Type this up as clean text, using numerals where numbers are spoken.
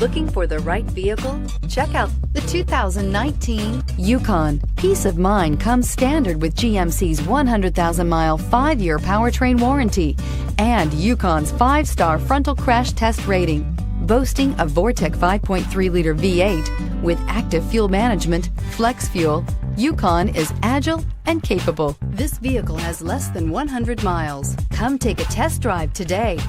Looking for the right vehicle? Check out the 2019 Yukon. Peace of mind comes standard with GMC's 100,000-mile, 5-year powertrain warranty and Yukon's 5-star frontal crash test rating. Boasting a Vortec 5.3-liter V8 with active fuel management, flex fuel, Yukon is agile and capable. This vehicle has less than 100 miles. Come take a test drive today.